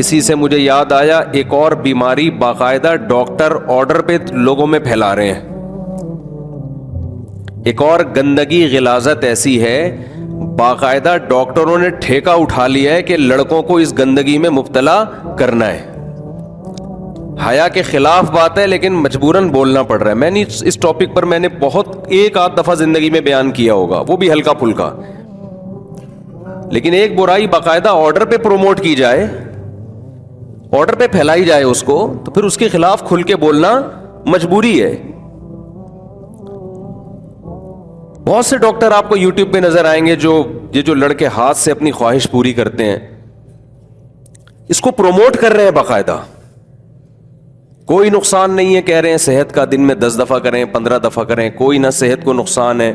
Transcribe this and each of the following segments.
اسی سے مجھے یاد آیا ایک اور بیماری باقاعدہ ڈاکٹر آرڈر پہ لوگوں میں پھیلا رہے ہیں. ایک اور گندگی غلاظت ایسی ہے, باقاعدہ ڈاکٹروں نے ٹھیکہ اٹھا لیا ہے کہ لڑکوں کو اس گندگی میں مبتلا کرنا ہے. حیا کے خلاف بات ہے لیکن مجبوراً بولنا پڑ رہا ہے. میں نے اس ٹاپک پر میں نے بہت ایک آدھ دفعہ زندگی میں بیان کیا ہوگا, وہ بھی ہلکا پھلکا, لیکن ایک برائی باقاعدہ آرڈر پہ پروموٹ کی جائے, آرڈر پہ پھیلائی جائے اس کو, تو پھر اس کے خلاف کھل کے بولنا مجبوری ہے. بہت سے ڈاکٹر آپ کو یوٹیوب پہ نظر آئیں گے جو لڑکے ہاتھ سے اپنی خواہش پوری کرتے ہیں, اس کو پروموٹ کر رہے ہیں باقاعدہ. کوئی نقصان نہیں ہے, کہہ رہے ہیں صحت کا دن میں 10 دفعہ کریں 15 دفعہ کریں, کوئی نہ صحت کو نقصان ہے.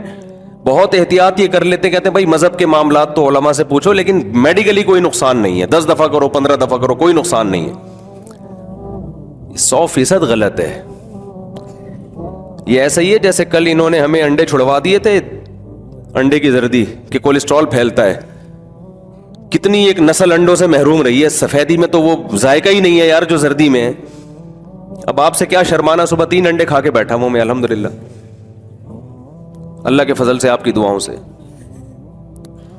بہت احتیاط یہ کر لیتے ہیں, کہتے ہیں بھائی مذہب کے معاملات تو علماء سے پوچھو, لیکن میڈیکلی کوئی نقصان نہیں ہے, 10 دفعہ کرو 15 دفعہ کرو کوئی نقصان نہیں ہے. 100% غلط ہے. یہ ایسا ہی ہے جیسے کل انہوں نے ہمیں انڈے چھڑوا دیے تھے, انڈے کی زردی کہ کولیسٹرول پھیلتا ہے. کتنی ایک نسل انڈوں سے محروم رہی ہے. سفیدی میں تو وہ ذائقہ ہی نہیں ہے یار جو زردی میں ہے. اب آپ سے کیا شرمانا, صبح 3 انڈے کھا کے بیٹھا ہوں میں الحمدللہ, اللہ کے فضل سے آپ کی دعاؤں سے.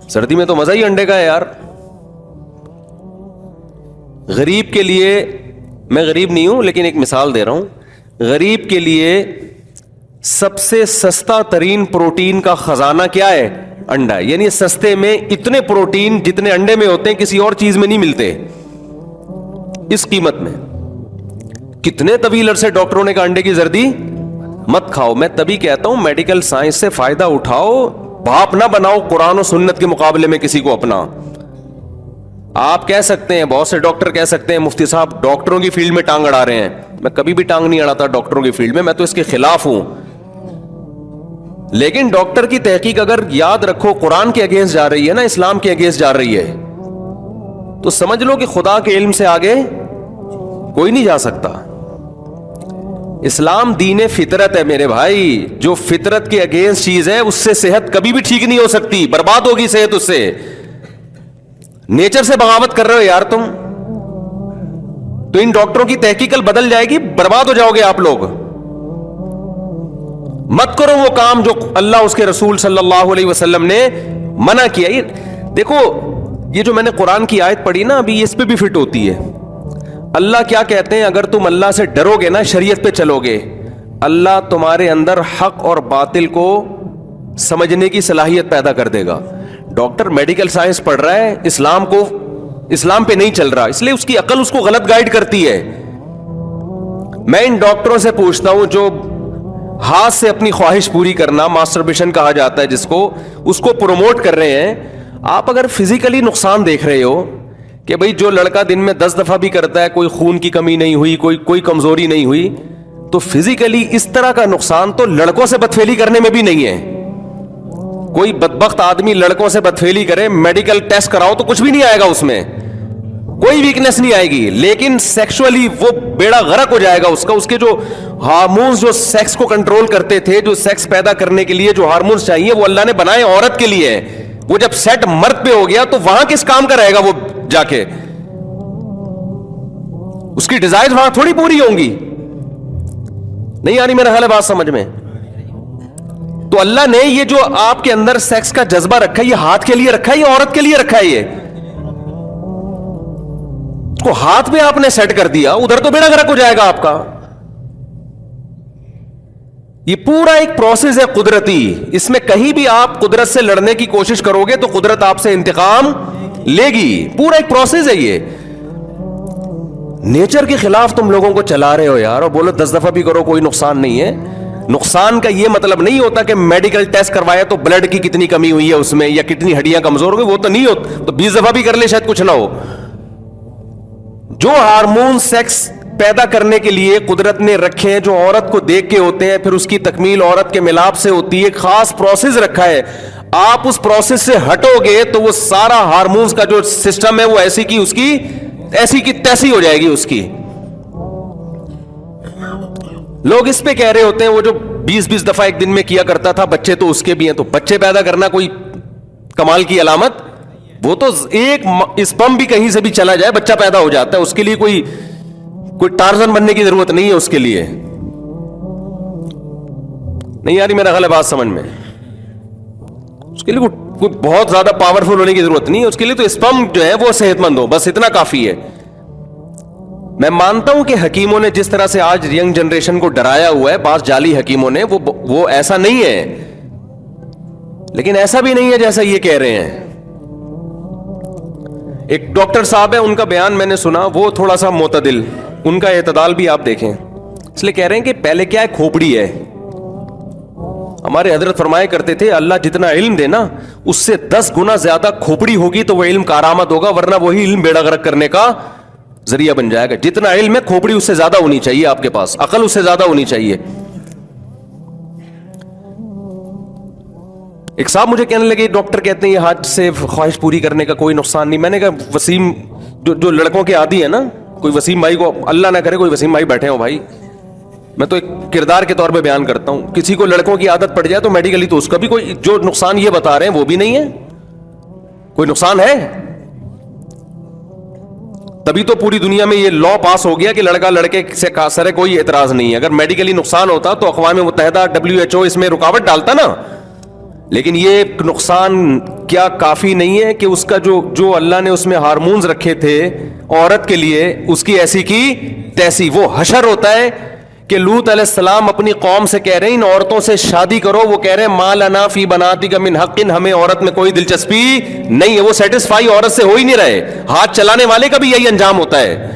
سردی میں تو مزہ ہی انڈے کا ہے یار. غریب کے لیے, میں غریب نہیں ہوں لیکن ایک مثال دے رہا ہوں, غریب کے لیے سب سے سستا ترین پروٹین کا خزانہ کیا ہے؟ انڈا. یعنی سستے میں اتنے پروٹین جتنے انڈے میں ہوتے ہیں کسی اور چیز میں نہیں ملتے اس قیمت میں. کتنے طویل عرصے ڈاکٹروں نے کہا انڈے کی زردی مت کھاؤ. میں تبھی کہتا ہوں میڈیکل سائنس سے فائدہ اٹھاؤ, باپ نہ بناؤ قرآن و سنت کے مقابلے میں کسی کو اپنا. آپ کہہ سکتے ہیں, بہت سے ڈاکٹر کہہ سکتے ہیں مفتی صاحب ڈاکٹروں کی فیلڈ میں ٹانگ اڑا رہے ہیں. میں کبھی بھی ٹانگ نہیں اڑاتا ڈاکٹروں کی فیلڈ میں تو اس کے خلاف ہوں. لیکن ڈاکٹر کی تحقیق اگر یاد رکھو قرآن کے اگینسٹ جا رہی ہے نا, اسلام کے اگینسٹ جا رہی ہے, تو سمجھ لو کہ خدا کے علم سے آگے کوئی نہیں جا سکتا. اسلام دین فطرت ہے میرے بھائی. جو فطرت کے اگینسٹ چیز ہے اس سے صحت کبھی بھی ٹھیک نہیں ہو سکتی, برباد ہوگی صحت اس سے. نیچر سے بغاوت کر رہے ہو یار تم, تو ان ڈاکٹروں کی تحقیق کل بدل جائے گی, برباد ہو جاؤ گے آپ لوگ. مت کرو وہ کام جو اللہ اس کے رسول صلی اللہ علیہ وسلم نے منع کیا. دیکھو یہ جو میں نے قرآن کی آیت پڑھی نا ابھی, اس پہ بھی فٹ ہوتی ہے. اللہ کیا کہتے ہیں, اگر تم اللہ سے ڈرو گے نا, شریعت پہ چلو گے, اللہ تمہارے اندر حق اور باطل کو سمجھنے کی صلاحیت پیدا کر دے گا. ڈاکٹر میڈیکل سائنس پڑھ رہا ہے, اسلام پہ نہیں چل رہا, اس لیے اس کی عقل اس کو غلط گائیڈ کرتی ہے. میں ان ڈاکٹروں سے پوچھتا ہوں جو ہاتھ سے اپنی خواہش پوری کرنا, ماسٹربیشن کہا جاتا ہے جس کو, اس کو پروموٹ کر رہے ہیں. آپ اگر فزیکلی نقصان دیکھ رہے ہو کہ بھئی جو لڑکا دن میں 10 دفعہ بھی کرتا ہے, کوئی خون کی کمی نہیں ہوئی, کوئی کمزوری نہیں ہوئی, تو فزیکلی اس طرح کا نقصان تو لڑکوں سے بدفعلی کرنے میں بھی نہیں ہے. کوئی بدبخت آدمی لڑکوں سے بدفعلی کرے, میڈیکل ٹیسٹ کراؤ تو کچھ بھی نہیں آئے گا, اس میں کوئی ویکنس نہیں آئے گی, لیکن سیکشولی وہ بیڑا غرق ہو جائے گا اس کا. اس کے جو ہارمونز جو سیکس کو کنٹرول کرتے تھے, جو سیکس پیدا کرنے کے لیے جو ہارمونز چاہیے, وہ اللہ نے بنائے عورت کے لیے. وہ جب سیٹ مرد پہ ہو گیا تو وہاں کس کام کا رہے گا وہ جا کے؟ اس کی ڈیزائر وہاں تھوڑی پوری ہوں گی. نہیں آ رہی میرا خیال ہے بات سمجھ میں؟ تو اللہ نے یہ جو آپ کے اندر سیکس کا جذبہ رکھا ہے, یہ ہاتھ کے لیے رکھا ہے, یہ عورت کے لیے رکھا ہے. یہ کو ہاتھ میں آپ نے سیٹ کر دیا, ادھر تو بیڑا غرق ہو جائے گا آپ کا. یہ پورا ایک پروسیس ہے قدرتی. اس میں کہیں بھی آپ قدرت سے لڑنے کی کوشش کرو گے تو قدرت آپ سے انتقام لے گی. پورا ایک پروسیس ہے یہ. نیچر کے خلاف تم لوگوں کو چلا رہے ہو یار, اور بولو 10 دفعہ بھی کرو کوئی نقصان نہیں ہے. نقصان کا یہ مطلب نہیں ہوتا کہ میڈیکل ٹیسٹ کروایا تو بلڈ کی کتنی کمی ہوئی ہے اس میں, یا کتنی ہڈیاں کمزور ہو گئی, وہ تو نہیں ہوتا. تو 20 دفعہ بھی کر لے شاید کچھ نہ ہو. جو ہارمون سیکس پیدا کرنے کے لیے قدرت نے رکھے ہیں, جو عورت کو دیکھ کے ہوتے ہیں, پھر اس کی تکمیل عورت کے ملاپ سے ہوتی ہے, خاص پروسیس رکھا ہے. آپ اس پروسیس سے ہٹو گے تو وہ سارا ہارمونز کا جو سسٹم ہے وہ ایسی کی تیسی ہو جائے گی اس کی. لوگ اس پہ کہہ رہے ہوتے ہیں وہ جو 20 دفعہ ایک دن میں کیا کرتا تھا, بچے تو اس کے بھی ہیں. تو بچے پیدا کرنا کوئی کمال کی علامت وہ تو ایک اسپم بھی کہیں سے بھی چلا جائے بچہ پیدا ہو جاتا ہے, اس کے لیے کوئی ٹارزن بننے کی ضرورت نہیں ہے اس کے لیے. نہیں آ رہی میرا غلط بات سمجھ میں؟ اس کے لیے کوئی بہت زیادہ پاورفل ہونے کی ضرورت نہیں ہے, اس کے لیے تو اسپم جو ہے وہ صحت مند ہو, بس اتنا کافی ہے. میں مانتا ہوں کہ حکیموں نے جس طرح سے آج ینگ جنریشن کو ڈرایا ہوا ہے, بعض جعلی حکیموں نے, وہ ایسا نہیں ہے, لیکن ایسا بھی نہیں ہے جیسا یہ کہہ رہے ہیں. ایک ڈاکٹر صاحب ہے, ان کا بیان میں نے سنا, وہ تھوڑا سا معتدل, ان کا اعتدال بھی آپ دیکھیں. اس لیے کہہ رہے ہیں کہ پہلے کیا ہے, کھوپڑی ہے. ہمارے حضرت فرمایا کرتے تھے اللہ جتنا علم دے نا اس سے 10 گنا زیادہ کھوپڑی ہوگی تو وہ علم کارآمد ہوگا, ورنہ وہی علم بیڑا غرق کرنے کا ذریعہ بن جائے گا. جتنا علم ہے کھوپڑی اس سے زیادہ ہونی چاہیے آپ کے پاس, عقل اس سے زیادہ ہونی چاہیے. ایک صاحب مجھے کہنے لگے ڈاکٹر کہتے ہیں یہ ہاتھ سے خواہش پوری کرنے کا کوئی نقصان نہیں. میں نے کہا وسیم جو لڑکوں کے عادی ہیں نا, کوئی وسیم بھائی کو اللہ نہ کرے کوئی وسیم بھائی بیٹھے ہو بھائی, میں تو ایک کردار کے طور پہ بیان کرتا ہوں, کسی کو لڑکوں کی عادت پڑ جائے تو میڈیکلی تو اس کا بھی کوئی جو نقصان یہ بتا رہے ہیں وہ بھی نہیں ہے, کوئی نقصان ہے. تبھی تو پوری دنیا میں یہ لا پاس ہو گیا کہ لڑکا لڑکے سے سرے کوئی اعتراض نہیں ہے. اگر میڈیکلی نقصان ہوتا تو اقوام متحدہ WHO اس میں رکاوٹ ڈالتا نا. لیکن یہ نقصان کیا کافی نہیں ہے کہ اس کا جو اللہ نے اس میں ہارمونز رکھے تھے عورت کے لیے, اس کی ایسی کی تیسی وہ حشر ہوتا ہے کہ لوط علیہ السلام اپنی قوم سے کہہ رہے ہیں ان عورتوں سے شادی کرو, وہ کہہ رہے ہیں ما لنا فی بناتک من حق, ہمیں عورت میں کوئی دلچسپی نہیں ہے. وہ سیٹسفائی عورت سے ہو ہی نہیں رہے. ہاتھ چلانے والے کا بھی یہی انجام ہوتا ہے,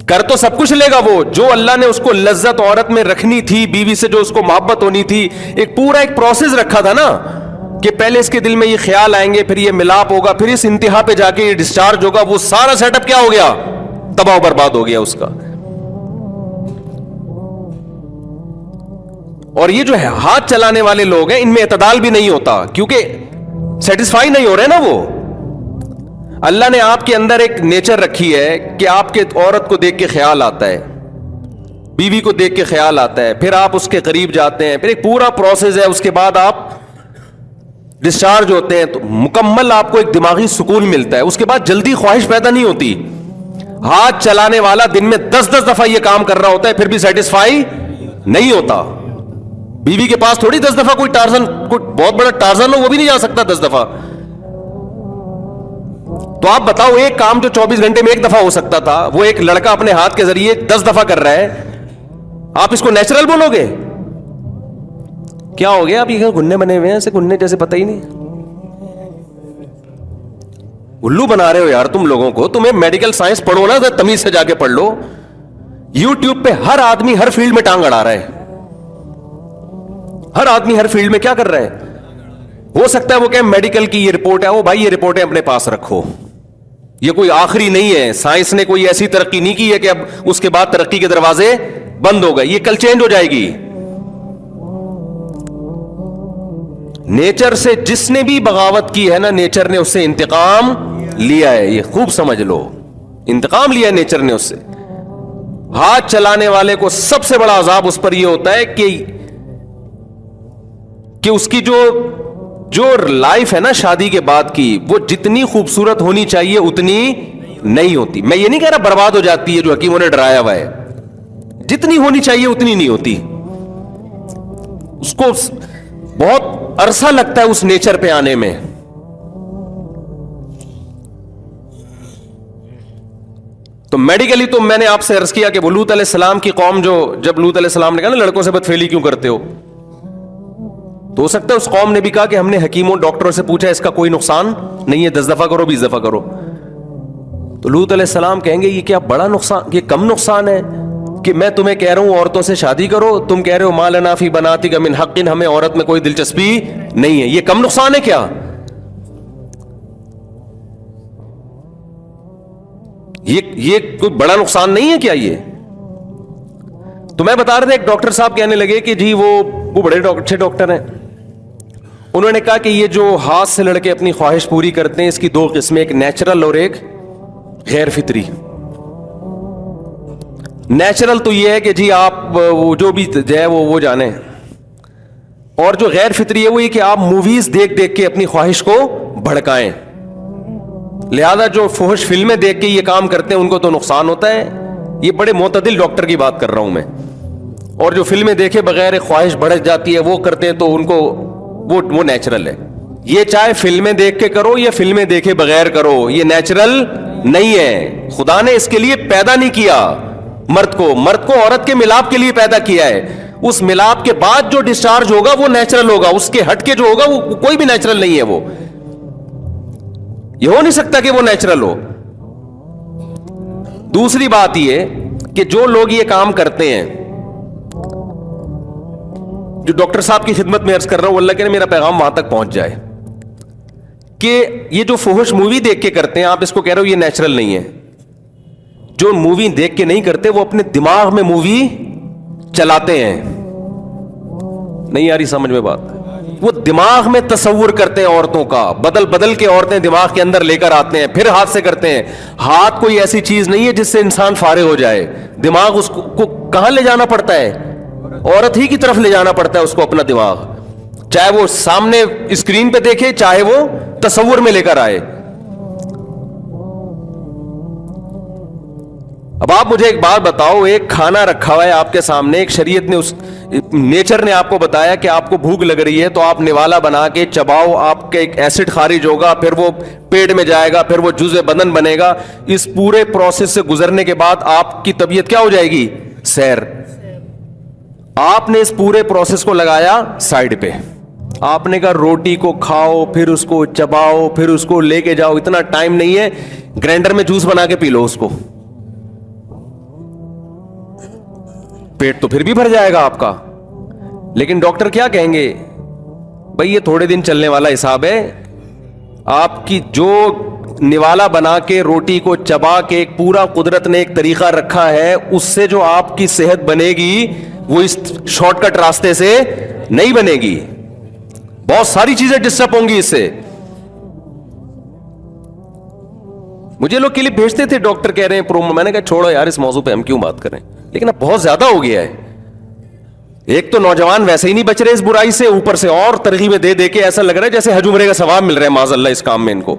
کر تو سب کچھ لے گا وہ, جو اللہ نے اس کو لذت عورت میں رکھنی تھی, بیوی سے جو اس کو محبت ہونی تھی, ایک پروسیس رکھا تھا نا کہ پہلے اس کے دل میں یہ خیال آئیں گے, پھر یہ ملاپ ہوگا, پھر اس انتہا پہ جا کے یہ ڈسچارج ہوگا, وہ سارا سیٹ اپ کیا ہو گیا, تباہ و برباد ہو گیا اس کا. اور یہ جو ہے ہاتھ چلانے والے لوگ ہیں ان میں اعتدال بھی نہیں ہوتا, کیونکہ سیٹسفائی نہیں ہو رہے نا وہ. اللہ نے آپ کے اندر ایک نیچر رکھی ہے کہ آپ کے عورت کو دیکھ کے خیال آتا ہے, بیوی کو دیکھ کے خیال آتا ہے, پھر آپ اس کے قریب جاتے ہیں, پھر ایک پورا پروسیس ہے, اس کے بعد آپ ڈسچارج ہوتے ہیں, تو مکمل آپ کو ایک دماغی سکون ملتا ہے. اس کے بعد جلدی خواہش پیدا نہیں ہوتی. ہاتھ چلانے والا دن میں 10 دفعہ یہ کام کر رہا ہوتا ہے, پھر بھی سیٹسفائی نہیں ہوتا. بیوی کے پاس تھوڑی 10 دفعہ کوئی بہت بڑا ٹارزن ہو وہ بھی نہیں جا سکتا 10 دفعہ. تو آپ بتاؤ ایک کام جو 24 گھنٹے میں ایک دفعہ ہو سکتا تھا وہ ایک لڑکا اپنے ہاتھ کے ذریعے 10 دفعہ کر رہا ہے, آپ اس کو نیچرل بولو گے؟ کیا ہو گیا؟ آپ یہ گننے بنے ہوئے ہیں ایسے, گننے جیسے پتہ ہی نہیں, الو بنا رہے ہو یار تم لوگوں کو. تمہیں میڈیکل سائنس پڑھو نا, تمیز سے جا کے پڑھ لو. یوٹیوب پہ ہر آدمی ہر فیلڈ میں ٹانگ اڑا رہا ہے, ہر آدمی ہر فیلڈ میں کیا کر رہا ہے. ہو سکتا ہے وہ کہ میڈیکل کی یہ رپورٹ ہے, وہ بھائی یہ رپورٹیں اپنے پاس رکھو, یہ کوئی آخری نہیں ہے. سائنس نے کوئی ایسی ترقی نہیں کی ہے کہ اب اس کے بعد ترقی کے دروازے بند ہو گئے, یہ کل چینج ہو جائے گی. نیچر سے جس نے بھی بغاوت کی ہے نا, نیچر نے اس سے انتقام لیا ہے, یہ خوب سمجھ لو, انتقام لیا ہے نیچر نے اس سے. ہاتھ چلانے والے کو سب سے بڑا عذاب اس پر یہ ہوتا ہے کہ اس کی جو لائف ہے نا شادی کے بعد کی, وہ جتنی خوبصورت ہونی چاہیے اتنی نہیں ہوتی. میں یہ نہیں کہہ رہا برباد ہو جاتی ہے, جو حکیموں نے ڈرایا ہوا ہے, جتنی ہونی چاہیے اتنی نہیں ہوتی. اس کو بہت عرصہ لگتا ہے اس نیچر پہ آنے میں. تو میڈیکلی تو میں نے آپ سے عرض کیا کہ لوط علیہ السلام کی قوم, جب لوط علیہ السلام نے کہا نا لڑکوں سے بدفعلی کیوں کرتے ہو, تو ہو سکتا ہے اس قوم نے بھی کہا کہ ہم نے حکیموں ڈاکٹروں سے پوچھا اس کا کوئی نقصان نہیں ہے, 10 دفعہ کرو 20 دفعہ کرو. تو لوط علیہ السلام کہیں گے یہ کیا بڑا نقصان, یہ کم نقصان ہے کہ میں تمہیں کہہ رہا ہوں عورتوں سے شادی کرو, تم کہہ رہے ہو ما لنا فی بناتک من حق, ہمیں عورت میں کوئی دلچسپی نہیں ہے. یہ کم نقصان ہے کیا؟ یہ کوئی بڑا نقصان نہیں ہے کیا یہ؟ تو میں بتا رہا تھا, ایک ڈاکٹر صاحب کہنے لگے کہ جی وہ بڑے اچھے ڈاکٹر ہیں, انہوں نے کہا کہ یہ جو ہاتھ سے لڑکے اپنی خواہش پوری کرتے ہیں اس کی 2 قسمیں, ایک نیچرل اور ایک غیر فطری. نیچرل تو یہ ہے کہ جی آپ جو بھی ہے وہ جانیں, اور جو غیر فطری ہے وہ یہ کہ آپ موویز دیکھ دیکھ کے اپنی خواہش کو بھڑکائیں. لہذا جو فحش فلمیں دیکھ کے یہ کام کرتے ہیں ان کو تو نقصان ہوتا ہے. یہ بڑے معتدل ڈاکٹر کی بات کر رہا ہوں میں. اور جو فلمیں دیکھے بغیر خواہش بڑھ جاتی ہے وہ کرتے ہیں تو ان کو وہ نیچرل ہے. یہ چاہے فلمیں دیکھ کے کرو یا فلمیں دیکھے بغیر کرو, یہ نیچرل نہیں ہے. خدا نے اس کے لیے پیدا نہیں کیا مرد کو عورت کے ملاپ کے لیے پیدا کیا ہے. اس ملاپ کے بعد جو ڈسچارج ہوگا وہ نیچرل ہوگا, اس کے ہٹ کے جو ہوگا وہ کوئی بھی نیچرل نہیں ہے. وہ یہ ہو نہیں سکتا کہ وہ نیچرل ہو. دوسری بات یہ کہ جو لوگ یہ کام کرتے ہیں, جو ڈاکٹر صاحب کی خدمت میں عرض کر رہا ہوں, اللہ کرے میرا پیغام وہاں تک پہنچ جائے, کہ یہ جو فحش مووی دیکھ کے کرتے ہیں, آپ اس کو کہہ رہے ہو یہ نیچرل نہیں ہے. جو مووی دیکھ کے نہیں کرتے وہ اپنے دماغ میں مووی چلاتے ہیں. نہیں آ رہی سمجھ میں بات؟ وہ دماغ میں تصور کرتے ہیں عورتوں کا, بدل کے عورتیں دماغ کے اندر لے کر آتے ہیں, پھر ہاتھ سے کرتے ہیں. ہاتھ کوئی ایسی چیز نہیں ہے جس سے انسان فارغ ہو جائے. دماغ اس کو کہاں لے جانا پڑتا ہے؟ عورت ہی کی طرف لے جانا پڑتا ہے اس کو اپنا دماغ, چاہے وہ سامنے اسکرین پہ دیکھے چاہے وہ تصور میں لے کر آئے. اب آپ مجھے ایک بات بتاؤ, ایک کھانا رکھا ہوا ہے آپ کے سامنے, ایک شریعت نے نیچر نے آپ کو بتایا کہ آپ کو بھوک لگ رہی ہے تو آپ نوالا بنا کے چباؤ, آپ کے ایک ایسڈ خارج ہوگا, پھر وہ پیٹ میں جائے گا, پھر وہ جزء بدن بنے گا. اس پورے پروسیس سے گزرنے کے بعد آپ کی طبیعت کیا ہو جائے گی؟ سیر. آپ نے اس پورے پروسیس کو لگایا سائڈ پہ, آپ نے کہا روٹی کو کھاؤ, پھر اس کو چباؤ, پھر اس کو لے کے جاؤ. اتنا ٹائم نہیں ہے, گرائنڈر میں جوس بنا کے پی لو اس کو, پیٹ تو پھر بھی بھر جائے گا آپ کا. لیکن ڈاکٹر کیا کہیں گے؟ بھئی یہ تھوڑے دن چلنے والا حساب ہے. آپ کی جو نوالا بنا کے روٹی کو چبا کے ایک پورا قدرت نے ایک طریقہ رکھا ہے, اس سے جو آپ کی صحت بنے گی وہ اس شارٹ کٹ راستے سے نہیں بنے گی. بہت ساری چیزیں ڈسٹرب ہوں گی اس سے. مجھے لوگ کلپ بھیجتے تھے, ڈاکٹر کہہ رہے ہیں پرومو, میں نے کہا چھوڑو یار اس موضوع پہ ہم کیوں بات کریں, لیکن اب بہت زیادہ ہو گیا ہے. ایک تو نوجوان ویسے ہی نہیں بچ رہے اس برائی سے, اوپر سے اور ترغیبیں دے کے ایسا لگ رہا ہے جیسے حج عمرے کا ثواب مل رہا ہے معاذ اللہ اس کام میں. ان کو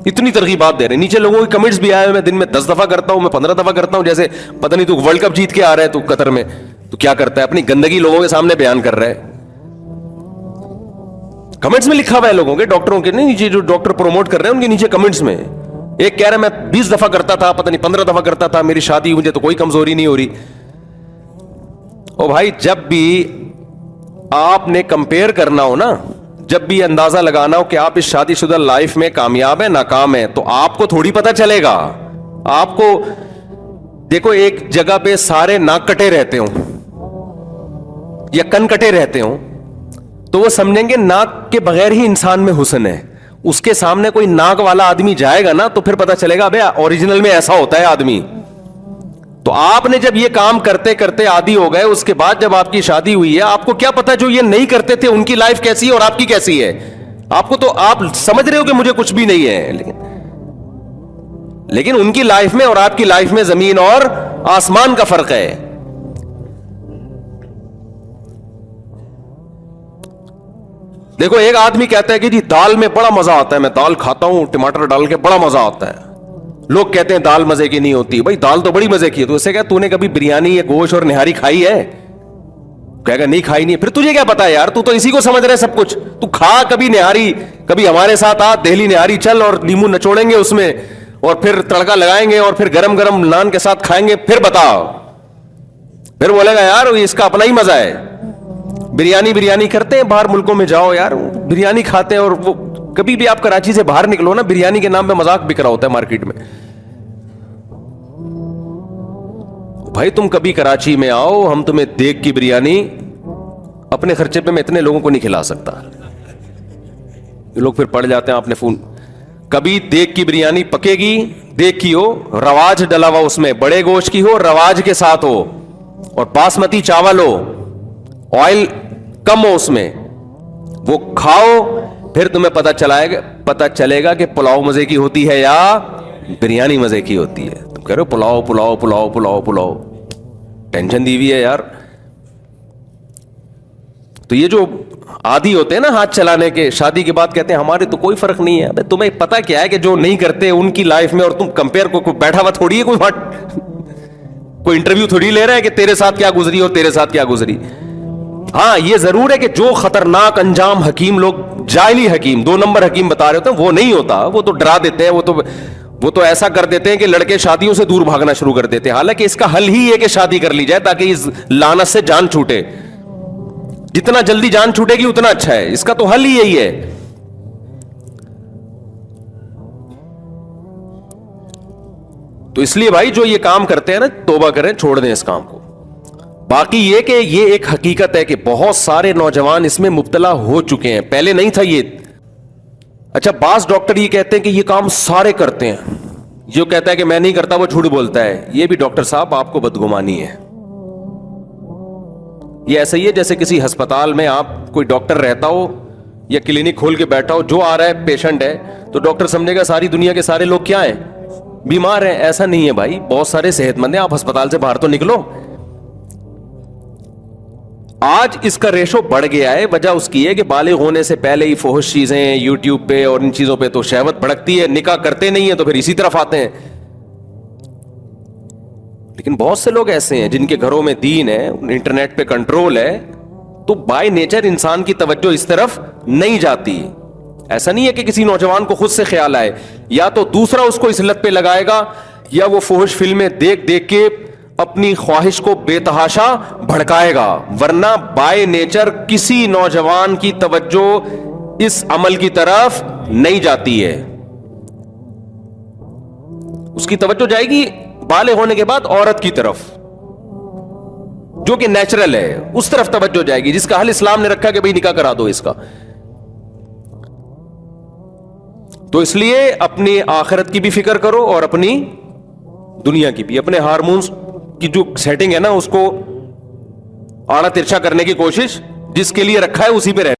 اتنی ترغیبات دے رہے ہیں. نیچے لوگوں کے کمنٹس بھی آئے ہوئے, میں دن میں 10 دفعہ کرتا ہوں, میں 15 دفعہ کرتا ہوں, جیسے پتہ نہیں تو ورلڈ کپ جیت کے آ رہا ہے تو قطر میں تو کیا کرتا ہے, اپنی گندگی لوگوں کے سامنے بیان کر رہا ہے. کمنٹس میں لکھا ہوا ہے لوگوں کے, ڈاکٹروں کے نہیں, نیچے جو ڈاکٹر پروموٹ کر رہے ہیں ان کے نیچے کمنٹس میں ایک کہہ رہا ہے میں 20 دفعہ کرتا تھا, پتہ نہیں 15 دفعہ کرتا تھا, میری شادی مجھے تو کوئی کمزوری نہیں ہو رہی. او بھائی جب بھی آپ نے کمپیئر کرنا ہو نا, جب بھی اندازہ لگانا ہو کہ آپ اس شادی شدہ لائف میں کامیاب ہیں ناکام ہیں, تو آپ کو تھوڑی پتہ چلے گا. آپ کو دیکھو ایک جگہ پہ سارے ناک کٹے رہتے ہوں یا کن کٹے رہتے ہوں تو وہ سمجھیں گے ناک کے بغیر ہی انسان میں حسن ہے. اس کے سامنے کوئی ناک والا آدمی جائے گا نا تو پھر پتہ چلے گا بھئی اوریجنل میں ایسا ہوتا ہے آدمی. تو آپ نے جب یہ کام کرتے کرتے عادی ہو گئے, اس کے بعد جب آپ کی شادی ہوئی ہے, آپ کو کیا پتا جو یہ نہیں کرتے تھے ان کی لائف کیسی ہے اور آپ کی کیسی ہے. آپ کو تو آپ سمجھ رہے ہو کہ مجھے کچھ بھی نہیں ہے, لیکن ان کی لائف میں اور آپ کی لائف میں زمین اور آسمان کا فرق ہے. دیکھو ایک آدمی کہتا ہے کہ جی دال میں بڑا مزہ آتا ہے, میں دال کھاتا ہوں ٹماٹر ڈال کے بڑا مزہ آتا ہے. لوگ کہتے ہیں دال مزے کی نہیں ہوتی. بھائی دال تو بڑی مزے کی ہے. تو اسے کہا تو نے کبھی بریانی یا گوشت اور نہاری کھائی ہے؟ کہے گا نہیں کھائی نہیں. پھر تجھے کیا پتا ہے یار, تو اسی کو سمجھ رہے سب کچھ. تو کھا کبھی نہاری, کبھی ہمارے ساتھ آ دہلی نہاری چل, اور لیمو نچوڑیں گے اس میں اور پھر تڑکا لگائیں گے اور پھر گرم گرم نان کے ساتھ کھائیں گے, پھر بتاؤ. پھر بولے گا یار اس کا اپنا ہی مزہ ہے. بریانی کرتے ہیں, باہر ملکوں میں جاؤ یار بریانی کھاتے ہیں, اور وہ کبھی بھی آپ کراچی سے باہر نکلو نا, بریانی کے نام پہ مذاق بک رہا ہوتا ہے مارکیٹ میں. بھائی تم کبھی کراچی میں آؤ, ہم تمہیں دیگ کی بریانی اپنے خرچے پہ میں اتنے لوگوں کو نہیں کھلا سکتا. یہ لوگ پھر پڑ جاتے ہیں آپ نے فون. کبھی دیگ کی بریانی پکے گی, دیگ کی ہو, رواج ڈلا ہوا اس میں, بڑے گوشت کی ہو, رواج کے ساتھ ہو, اور باسمتی چاول ہو, آئل کم ہو اس میں, وہ کھاؤ, پھر تمہیں پتہ چلے گا کہ پلاؤ مزے کی ہوتی ہے یا بریانی مزے کی ہوتی ہے. تم کہہ رہے ہو پلاؤ پلاؤ پلاؤ پلاؤ پلاؤ, ٹینشن دی ہوئی ہے یار. تو یہ جو عادی ہوتے ہیں نا ہاتھ چلانے کے، شادی کے بعد کہتے ہیں ہمارے تو کوئی فرق نہیں ہے. تمہیں پتا کیا ہے کہ جو نہیں کرتے ان کی لائف میں، اور تم کمپیئر کو بیٹھا ہوا تھوڑی ہے کوئی انٹرویو تھوڑی لے رہا ہے کہ تیرے ساتھ کیا گزری اور تیرے ساتھ کیا گزری. ہاں یہ ضرور ہے کہ جو خطرناک انجام حکیم لوگ، جاہلی حکیم، 2 نمبر حکیم بتا رہے ہوتے ہیں، وہ نہیں ہوتا. وہ تو ڈرا دیتے ہیں، وہ تو ایسا کر دیتے ہیں کہ لڑکے شادیوں سے دور بھاگنا شروع کر دیتے ہیں. حالانکہ اس کا حل ہی ہے کہ شادی کر لی جائے تاکہ اس لعنت سے جان چھوٹے. جتنا جلدی جان چھوٹے گی اتنا اچھا ہے. اس کا تو حل ہی یہی ہے. تو اس لیے بھائی جو یہ کام کرتے ہیں نا، توبہ کریں، چھوڑ دیں اس کام کو. باقی یہ کہ یہ ایک حقیقت ہے کہ بہت سارے نوجوان اس میں مبتلا ہو چکے ہیں، پہلے نہیں تھا یہ. اچھا بعض ڈاکٹر یہ کہتے ہیں کہ یہ کام سارے کرتے ہیں. جو کہتا ہے کہ میں نہیں کرتا وہ جھوٹ بولتا ہے. یہ بھی ڈاکٹر صاحب آپ کو بدگمانی ہے. یہ ایسا ہی ہے جیسے کسی ہسپتال میں آپ کوئی ڈاکٹر رہتا ہو یا کلینک کھول کے بیٹھا ہو، جو آ رہا ہے پیشنٹ ہے تو ڈاکٹر سمجھے گا ساری دنیا کے سارے لوگ کیا ہیں، بیمار ہیں. ایسا نہیں ہے بھائی، بہت سارے صحت مند ہیں. آپ ہسپتال سے باہر تو نکلو. آج اس کا ریشو بڑھ گیا ہے. وجہ اس کی ہے کہ بالغ ہونے سے پہلے ہی فحش چیزیں یوٹیوب پہ اور ان چیزوں پہ تو شہوت بھڑکتی ہے. نکاح کرتے نہیں ہیں تو پھر اسی طرف آتے ہیں. لیکن بہت سے لوگ ایسے ہیں جن کے گھروں میں دین ہے، انٹرنیٹ پہ کنٹرول ہے، تو بائی نیچر انسان کی توجہ اس طرف نہیں جاتی. ایسا نہیں ہے کہ کسی نوجوان کو خود سے خیال آئے، یا تو دوسرا اس کو اس لت پہ لگائے گا، یا وہ فحش فلمیں دیکھ دیکھ کے اپنی خواہش کو بے تحاشا بھڑکائے گا. ورنہ بائی نیچر کسی نوجوان کی توجہ اس عمل کی طرف نہیں جاتی ہے. اس کی توجہ جائے گی بالغ ہونے کے بعد عورت کی طرف، جو کہ نیچرل ہے، اس طرف توجہ جائے گی، جس کا حل اسلام نے رکھا کہ بھئی نکاح کرا دو اس کا. تو اس لیے اپنی آخرت کی بھی فکر کرو اور اپنی دنیا کی بھی. اپنے ہارمونز کی جو سیٹنگ ہے نا، اس کو آڑا ترچھا کرنے کی کوشش، جس کے لیے رکھا ہے اسی پہ رہ